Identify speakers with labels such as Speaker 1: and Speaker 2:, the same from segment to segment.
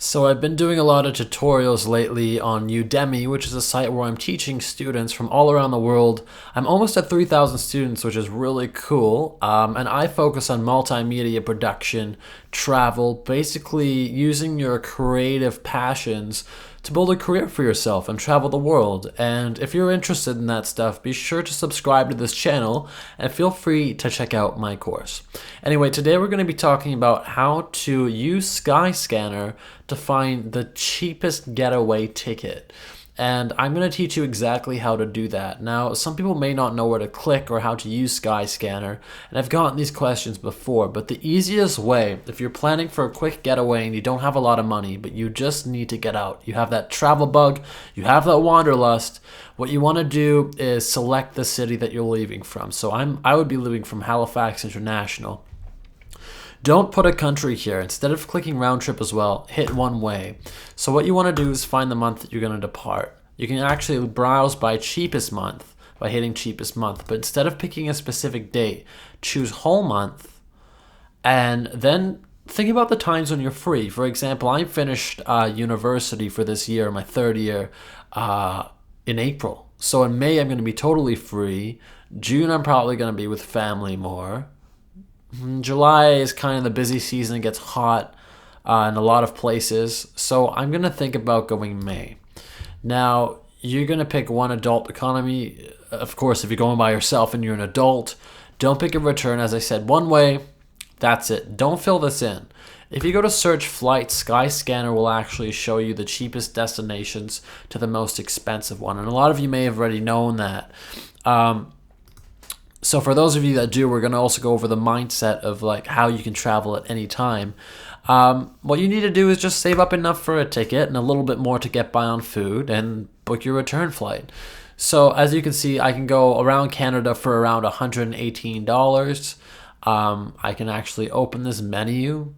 Speaker 1: So I've been doing a lot of tutorials lately on Udemy, which is a site where I'm teaching students from all around the world. I'm almost at 3,000 students, which is really cool. And I focus on multimedia production, travel, basically using your creative passions to build a career for yourself and travel the world. And if you're interested in that stuff, be sure to subscribe to this channel and feel free to check out my course. Anyway, today we're going to be talking about how to use Skyscanner to find the cheapest getaway ticket. And I'm going to teach you exactly how to do that. Now, some people may not know where to click or how to use Skyscanner, and I've gotten these questions before, but the easiest way, if you're planning for a quick getaway and you don't have a lot of money, but you just need to get out, you have that travel bug, you have that wanderlust, what you want to do is select the city that you're leaving from. So I would be leaving from Halifax International. Don't put a country here. Instead of clicking round trip as well, hit one way. So what you want to do is find the month that you're going to depart. You can actually browse by cheapest month by hitting cheapest month, but instead of picking a specific date, choose whole month and then think about the times when you're free. For example, I finished university for this year, my third year, in April. So in May, I'm going to be totally free. June, I'm probably going to be with family more. July is kind of the busy season. It gets hot in a lot of places. So I'm going to think about going May. Now, you're going to pick one adult economy. Of course, if you're going by yourself and you're an adult, don't pick a return. As I said, one way, that's it. Don't fill this in. If you go to search flights, Skyscanner will actually show you the cheapest destinations to the most expensive one. And a lot of you may have already known that. So for those of you that do, we're going to also go over the mindset of like how you can travel at any time. What you need to do is just save up enough for a ticket and a little bit more to get by on food and book your return flight. So as you can see, I can go around Canada for around $118. I can actually open this menu.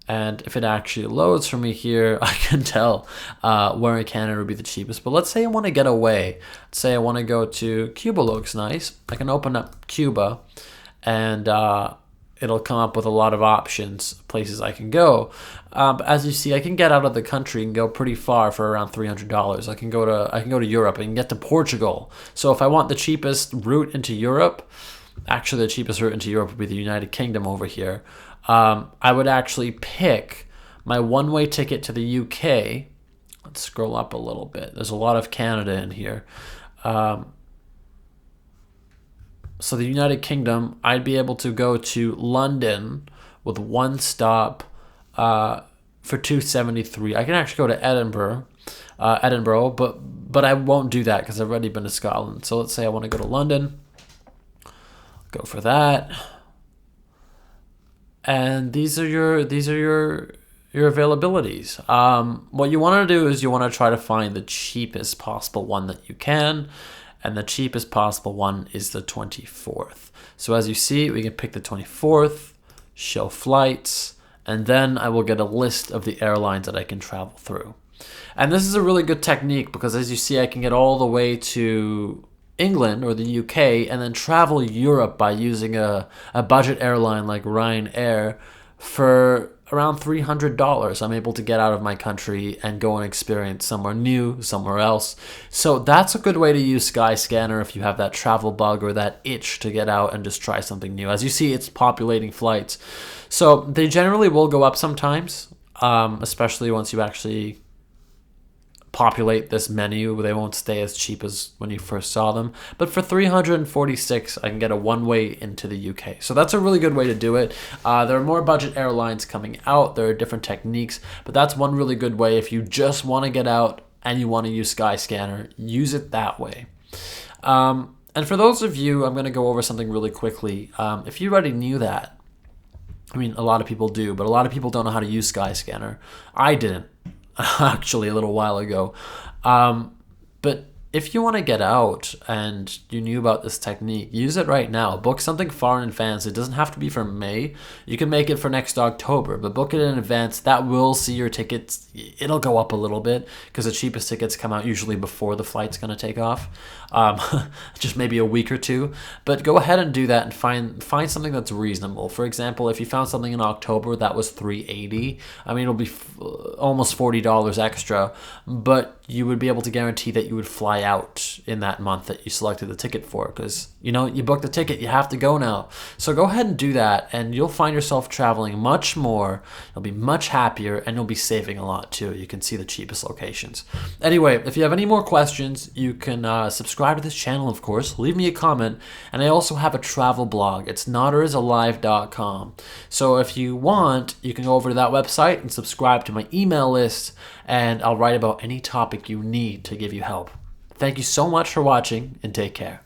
Speaker 1: And if it actually loads for me here, I can tell where in Canada would be the cheapest. But let's say I want to get away. Let's say I want to go to Cuba. Looks nice. I can open up Cuba and it'll come up with a lot of options, places I can go. But as you see, I can get out of the country and go pretty far for around $300. I can go to Europe and get to Portugal. So if I want the cheapest route into Europe, actually the cheapest route into Europe would be the United Kingdom over here. I would actually pick my one-way ticket to the UK. Let's scroll up a little bit. There's a lot of Canada in here. So the United Kingdom, I'd be able to go to London with one stop for $273. I can actually go to Edinburgh, but I won't do that because I've already been to Scotland. So let's say I want to go to London. Go for that. And these are your availabilities. What you want to do is you want to try to find the cheapest possible one that you can, and the cheapest possible one is the 24th. So as you see, we can pick the 24th, show flights, and then I will get a list of the airlines that I can travel through. And this is a really good technique because as you see, I can get all the way to England or the UK and then travel Europe by using a budget airline like Ryanair for around $300. I'm able to get out of my country and go and experience somewhere new, somewhere else. So that's a good way to use Skyscanner if you have that travel bug or that itch to get out and just try something new. As you see, it's populating flights. So they generally will go up sometimes, especially once you actually populate this menu. They won't stay as cheap as when you first saw them, but for $346 I can get a one-way into the UK. So that's a really good way to do it. There are more budget airlines coming out. There are different techniques, but that's one really good way. If you just want to get out and you want to use Skyscanner, use it that way. And for those of you, I'm going to go over something really quickly. If you already knew that, I mean, a lot of people do, but a lot of people don't know how to use Skyscanner. I didn't actually a little while ago. But if you want to get out and you knew about this technique, use it right now. Book something far in advance. It doesn't have to be for May. You can make it for next October, but book it in advance. That will see your tickets. It'll go up a little bit because the cheapest tickets come out usually before the flight's going to take off, just maybe a week or two. But go ahead and do that and find something that's reasonable. For example, if you found something in October that was $380, I mean, it'll be almost $40 extra, but you would be able to guarantee that you would fly out in that month that you selected the ticket for, because you booked the ticket, you have to go now. So go ahead and do that, and you'll find yourself traveling much more. You'll be much happier, and you'll be saving a lot too. You can see the cheapest locations. Anyway, if you have any more questions, you can subscribe to this channel, of course. Leave me a comment, and I also have a travel blog. It's naderisalive.com. So if you want, you can go over to that website and subscribe to my email list, and I'll write about any topic you need to give you help. Thank you so much for watching, and take care.